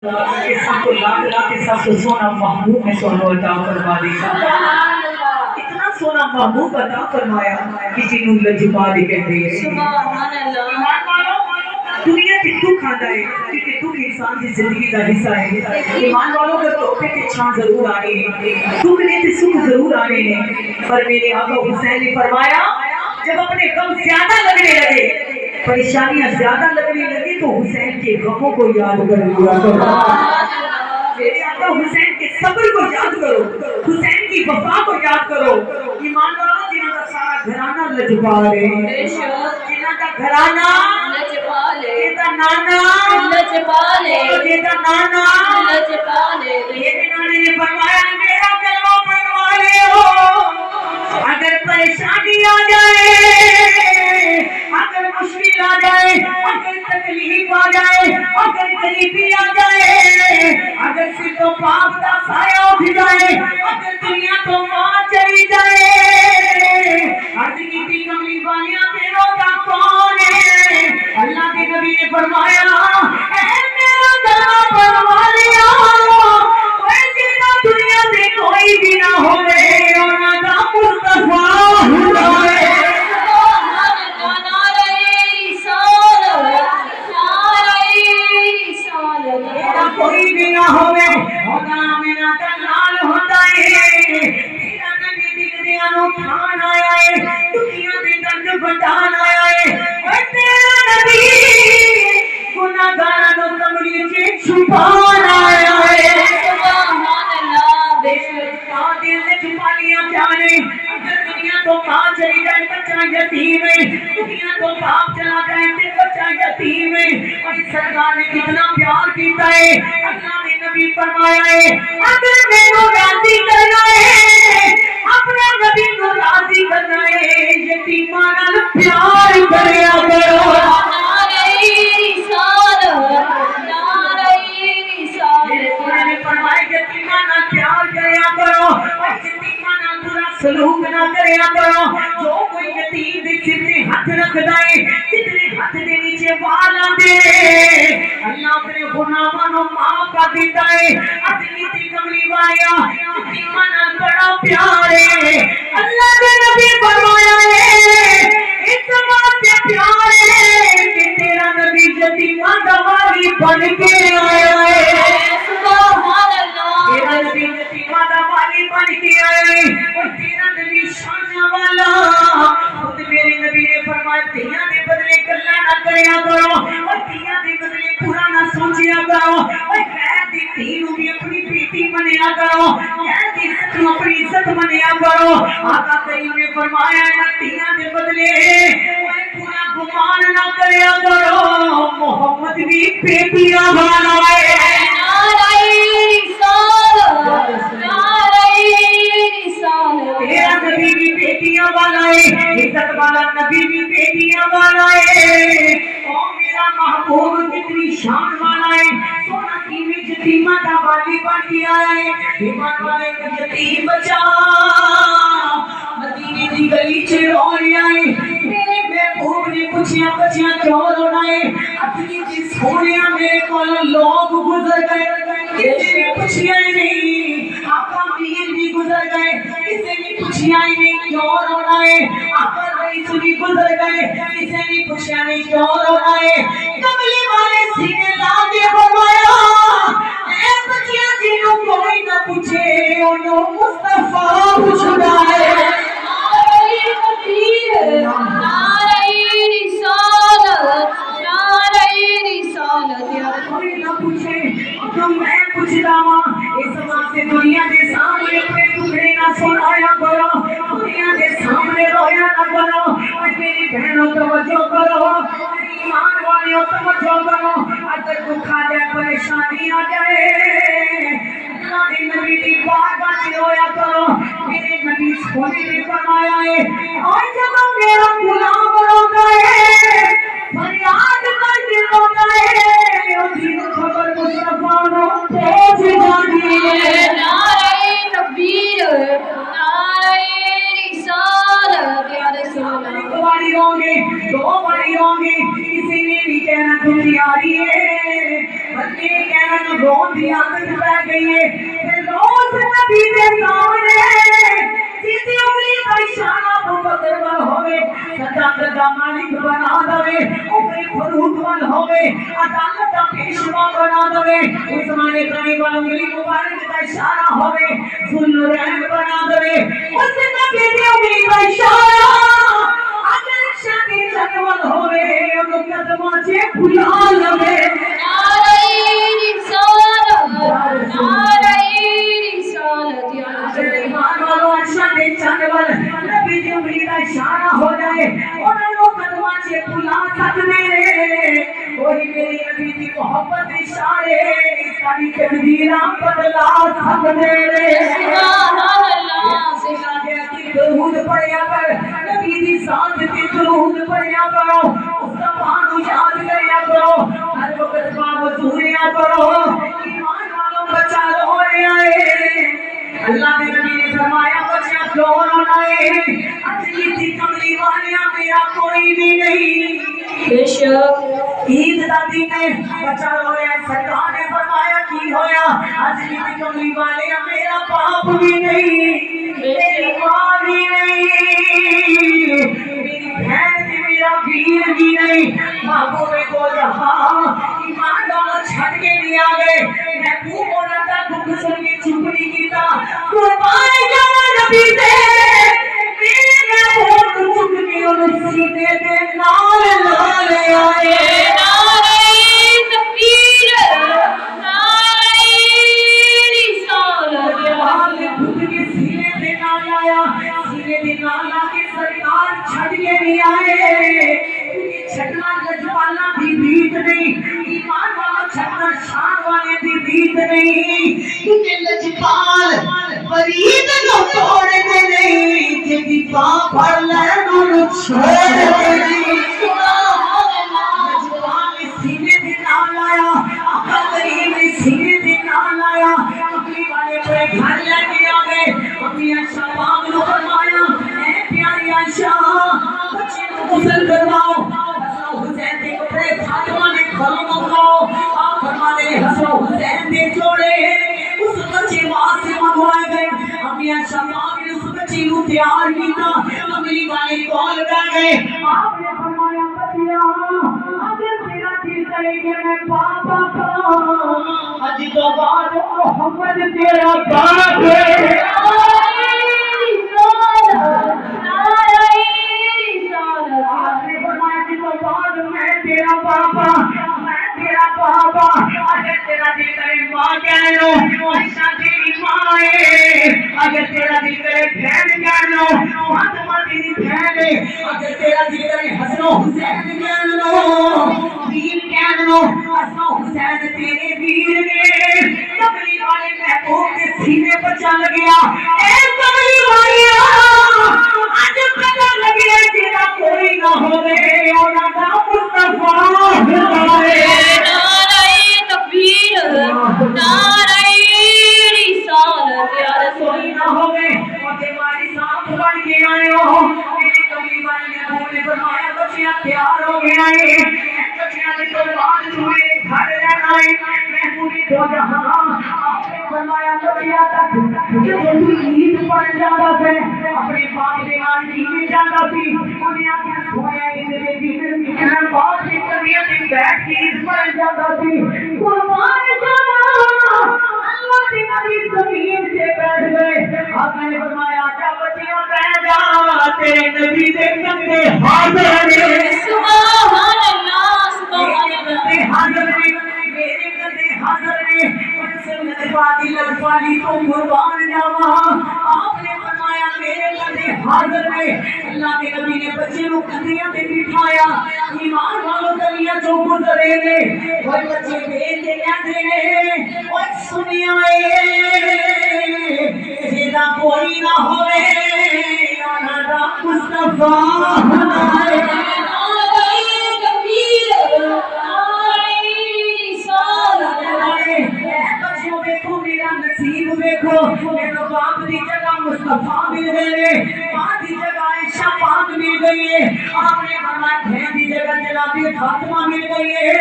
کہ سب کو لاکھ لاکھ کے سب کو سونا محبوب میں سونا عطا فرما دے گا۔ اتنا سونا محبوب عطا فرمایا کہ جنہوں لجپال کہتے ہیں۔ سبحان اللہ۔ دنیا کی دکھ آتا ہے کیونکہ دکھ انسان کی زندگی کا حصہ ہے۔ ایمان والوں کے توپے کے چھاں ضرور آنے ہیں، دکھ نے تے سکھ ضرور آنے ہیں، پر میرے آقا حسین نے فرمایا جب اپنے غم زیادہ لگنے لگے، پریشانیاں زیادہ لگنے لگی تو حسین کے غموں کو یاد کر لیا کرو۔ میرے آقا حسین کے صبر کو یاد کرو، حسین کی وفا کو یاد کرو۔ ایمان والوں جنہاں کا سارا گھرانہ لجپال ہے، جنہاں کا گھرانہ لجپال ہے، جیتا نانا لجپال ہے، جیتا نانا لجپال ہے۔ میرے نانے نے فرمایا میرا کلمہ پڑھنے والے ہو، اگر پریشانی آ جائے، اگر مشکل آ جائے، اگر تکلیف آ جائے، اگر غریبی آ جائے، اگر سر تو پاپ کا سایہ اٹھ جائے، اگر دنیا تو ماں چلی جائے، عرض کی تھی کملی والیاں تیروں کا کون ہے؟ اللہ کے نبی نے فرمایا اے میرا کلمہ پڑھنے والیا، کوئی جینا دنیا سے کوئی بھی نہ ہوئے، اونا دا مصطفیٰ ہوئے۔ کوئی بھی نہ ہوئے ہونا میرا دلال ہوتا ہے، میرا نبی دکھدیاں نو کھان آیا ہے، دکھیاں دے درد بتان آیا ہے، اے تیرا نبی گناہگاراں نو کملی وچ چھپان آیا ہے۔ سبحان اللہ۔ بے شک دل وچ چھپالیاں پیانے، اگر دنیا تو ماں چلی جائے بچہ یتیم ہے، دنیا تو باپ چلا جائے تے بچہ یتیم ہے، اور سرکار نے کتنا پیار کیتا ہے۔ اللہ نے نبی فرمایا ہے اگر میرے راضی کرنا ہے، اپنے نبی کو راضی کرنا ہے، یتیماں نال پیار کریا کرو۔ نعرہ رسالت، نعرہ رسالت۔ میرے سونے نے فرمایا یتیماں نال پیار کریا کرو، اور یتیماں نال برا سلوک نہ کریا کرو۔ جو کوئی یتیم دے سر تے ہاتھ رکھدا ہے، جتنے ہاتھ دے نیچے وال آندے، اللہ اپنے غلاماں نو معاف کر دیتا ہے۔ اپنی تھی کملی وایا یتیماں نال بڑا پیار ہے۔ اللہ کے نبی فرمایا ہے اس بات سے پیار ہے کہ تیرا نبی یتیماں دا والی بن کے آیا ہے۔ سبحان اللہ۔ تیرا نبی یتیماں دا والی بن کے آیا ہے، اور تیرا نبی شاناں والا۔ خود میرے نبی نے فرمایا تیاں دے بدلے گلاں نہ کریا کرو، اور تیاں دے بدلے برا نہ سوچیا کرو، اور غیر دی دھی نوں بھی اپنی بیٹی منیا کرو، غیر دی عزت نوں اپنی عزت منیا کرو۔ آقا کریم نے فرمایا نہ تیاں دے بدلے برا گمان نہ کریا کرو، محمد بھی بیٹیاں والا ہے۔ نعرہ رسالت، نعرہ رسالت۔ تیرا نبی بھی بیٹیاں والا ہے، عزت والا نبی بھی بیٹیاں والا ہے۔ او میرا محبوب کتنی شان والا ہے، سونا کیویں یتیماں دا والی بن کے آیا ہے۔ ایمان والے یتیم بچا مدینے دی گلی چ رو رہا ہے، میرے محبوب نے پوچھیا بچیاں کیوں رونا ہے؟ اپنی جی سونیا میرے کول لوگ گزر گئے، کسی نے پوچھیا ہی نہیں۔ آقا میر بھی گزر گئے، کسی نے پوچھیا ہی نہیں کیوں رونا ہے۔ آقا رئیس بھی گزر گئے، کسی نے پوچھیا نہیں کیوں رونا ہے۔ کملی والے سینے لا کے فرمایا اے بچیاں جنوں کوئی نہ پوچھے انہوں مصطفیٰ پوچھنا ہے۔ کوئی نہ پوچھے تو میں پوچھتا ہوں، اس واسطے دنیا کے سامنے اپنے ٹکڑے نہ سنایا کرو، دنیا کے سامنے رویا نہ کرو۔ اور میری بہنوں توجہ کرو، ایمان والیوں توجہ کرو، اگر دکھ آ جائے پریشانی آ جائے اللہ کے نبی کی بارگاہ میں رویا کرو۔ میرے نبی سونے نے فرمایا ہے اور جب میرا غلام روتا ہے فریاد کر کے روتا ہے، اسی خبر مصطفیٰ نو پہنچ جانی ہے۔ نعرہ تکبیر، نعرہ رسالت۔ یا رسول اللہ۔ دو باری ہوں گے، کسی نے بھی کہنا دنیا آ رہی ہے، بندے کہنا रोन दी आदत पै गई है ते रोज नबी दे सामने जिदी उंगली दा इशारा अबू बकर वाल होवे सदाकत दा मालिक बना दवे उंगली फरूक वाल होवे अदालत दा पेशवा बना दवे उस्मान गनी वाल उंगली मुबारक दा इशारा होवे सुन्नरैन बना दवे उस नबी दी उंगली दा इशारा अगर शादी चलवल होवे उन कदमां च भुला लवे नबी दी उंगली दा इशारा हो जाए उन्होंने कदमां च भुला सकदे कोई मेरी नबी दी मोहब्बत इशारे सारी तकदीरां बदला सकदे सुभान अल्लाह दरूद पढ़िया कर नबी दी साथ ते दरूद पढ़िया करो मुस्तफा नु याद करया करो हर वक्त बाब सूरिया करो ईमान वालों बचा लो रे अल्लाह ने नबी ने फरमाया बच्चा क्यों रोना है असली दी कमली वालिया मेरा कोई भी नहीं बेशक ईद दा दिन है बच्चा रो रे सरकार ने फरमाया की होया असली दी कमली वालिया मेरा बाप भी नहीं मेरी मां भी नहीं मेरी बहन भी मेरा वीर भी नहीं महबूबे को जहां ईमान वाला छड़ के नहीं आ गए मैं तू बोला था दुख सुन के चुप नहीं कीता कुर्बान जावा नबी दे मैं बहुत चुप के उन सीने दे नाल नाल आए नारे तकबीर नारे रिसालत हाल खुद के सीने दे नाल आया सीने दे नाल आके सरकार छड़ के नहीं आए छड़ना लजपाला दी रीत नहीं ईमान वाला छड़ना शान वाले दी रीत नहीं क्योंकि लजपाल फरीद नो तोड़ दे नहीं जिदी बां फड़ लैन नु छोड़ दे नहीं लजपाल सीने दे नाल आया आका करीम सीने दे नाल आया अपनी वाले पे घर लेके आ गए अपनी आशा पाक नु फरमाया ए प्यारी आशा बच्चे को गुस्ल करवाओ हुसैन दे कपड़े फातिमा ने घरों मंगाओ आप फरमाते हैं हसन हुसैन दे जोड़े उस बच्चे वास्ते मंगवाए गए अमिया शमाक ने उस बच्चे को तैयार किया अगली वाले कॉल कर गए आपने फरमाया बच्चिया अगर तेरा दिल करे कि मैं पापा का आज तो बाद मोहम्मद तेरा बाप है तेरा पापा मैं तेरा पापा अगर तेरा दिल करे माँ कह लो ऐसा तेरी माँ है अगर तेरा दिल करे बहन कह लो फातिमा तेरी बहन है अगर तेरा दिल करे हसन हुसैन कह लो वीर कह लो हसन हुसैन तेरे वीर ने कमली वाले महबूब के सीने पर चल गया ए कमली वालिया आज पता लग गया तेरा कोई ना होवे ओना दा मुस्तफा नारे तकबीर नारे रिसालत या रसूल ना होवे ओते वाली सांप बन के आए हो मेरी कमली वाली ने बोले फरमाया बच्चियां तैयार हो गया है बच्चियां ने तो बाद पूरे घर लेना है मैं पूरी दो जहां आपने फरमाया बच्चियां तक जब तू ईद पढ़ जाता है अपने बाप दे नाल कीवे जाता सी उन्हें आख्या सोया इधर दिन इतना बात की तबीयत में बैठ के ईद पढ़ जाता सी कुर्बान जावा अल्लाह के नबी जमीन से बैठ गए आपने फरमाया जा बच्चियां बैठ जा तेरे नबी दे कंधे हाजिर है सुभान अल्लाह सुभान अल्लाह हाजिर है मेरे कंधे हाजिर है सुन्नत पाकी लजपाली तो कुर्बान जावा आपने फरमाया मेरे कंधे हाजिर है अल्लाह के नबी ने बच्चे को कंधियां पे बिठाया ईमान वालों गलियां जो गुजरे ने कोई बच्चे देख के कहते ने ओए सुनिया जेदा कोई ना होवे आना दा मुस्तफा हमारे नसीब देखो मेरे बाप दी जगह मुस्तफा मिल गए मां दी जगह आयशा पाक मिल गई है, आपने फरमाया खैर की जगह जनाबी फातिमा मिल गई है,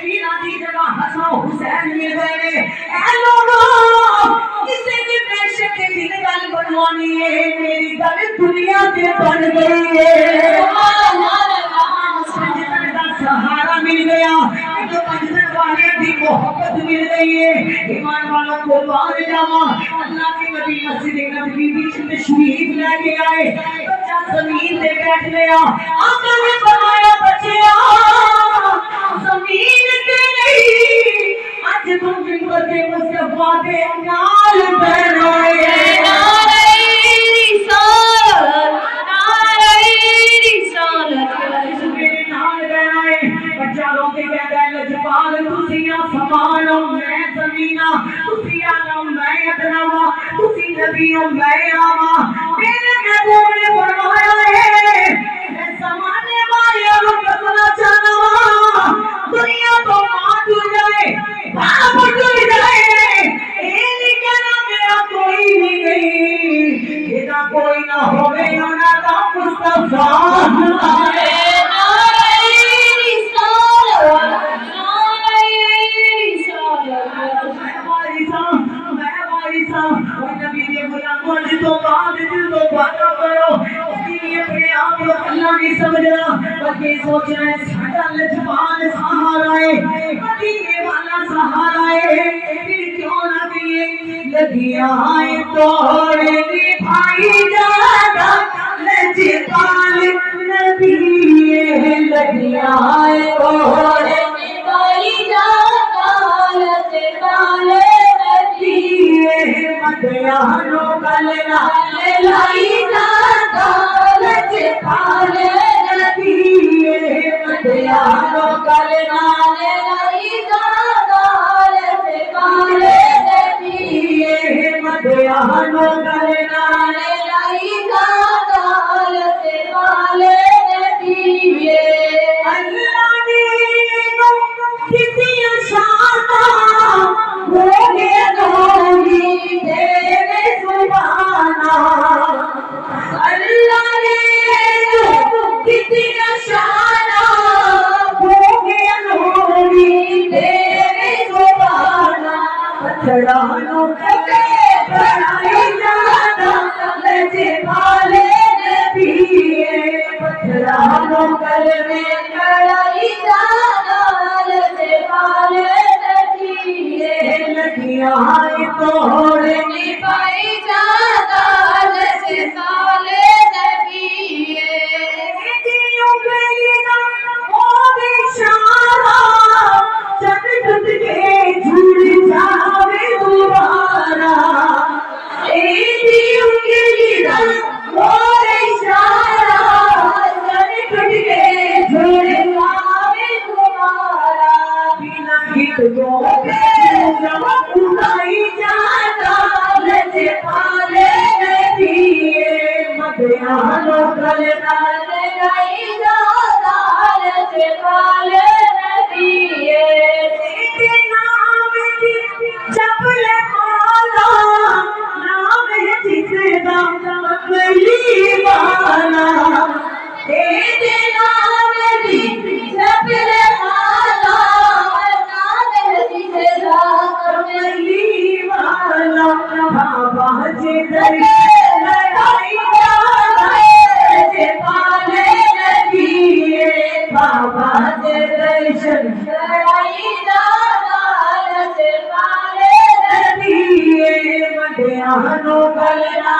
मीरा की जगह हसन हुसैन मिल गए ने। ऐ लोगों किसी की बेशक के दिल गल बनवानी है, मेरी गल दुनिया से बन गई है। सहारा मिल गया, तो पंजन वाले की मोहब्बत मिल गई है। ईमान वालों को बाहर जावा, अल्लाह के नबी मस्जिद नबवी बीच में तशरीफ लेके आए, बच्चा जमीन पे बैठ गया। आका ने फरमाया बच्चिया जमीन पे नहीं, आज तुम मिंबर पे मुस्तफा के नाल बैठोगे। लजपाल तुसिया समानो मैं जमीना, तुसिया लो मैं अदनावा, तुसी नबियो मैं आवा। मेरे महबूब ने फरमाया है मैं समाने वाले को कसना चाहना, दुनिया तो मां टूट जाए बाप टूट जाए, ये नहीं कहना मेरा कोई भी नहीं, तेरा कोई ना होवे ना का मुस्तफा आए। तो बाद दिल तो बात करो, इसलिए अपने आप को अल्लाह नहीं समझना, बल्कि सोचना है साडा लजपाल सहारा है, मदीने वाला सहारा है। फिर क्यों ना दिए लगिया है तोड़े भाई जादा लजपाल नबी है, लगिया है तोड़े भाई जादा लजपाल मदयानो गलना लाई जाता लजपाले नबी, मदयानो गलना लाई जाता लजपाले नबी, मदयानो गलना लाई जाता लजपाले नबी। अल्लाह ने किसी शाता हो गया नबी तेरे सुभाना, अल्लाह ने किसी शाना हो गया नबी तेरे सुभाना। पछड़ानो के बढ़ाई जाता लजपाले नबी, पछड़ानो कल में बढ़ाई जाता लजपाले नबी, लगिया है तोड़े निभाई जाता लजपाले नबी। दियों गई ना हो बेचारा, जब टूट के झूठ जावे दोबारा, दियों गई ना हो बेचारा, जब टूट के झूठ जावे दोबारा। बिना हित को उड़ाई जाता लजपाले नबी, मदयानो गलना लाई जाता लजपाले नबी। तेरे नाम की चपल माला, नाम है जिसका कली वाला, तेरे नाम की चपल माला, नाम है जिसका कली वाला। बाबा जी लड़ाई लजपाले नबी, बाबा जी दर्शन लड़ाई लजपाले नबी, मदयानो गलना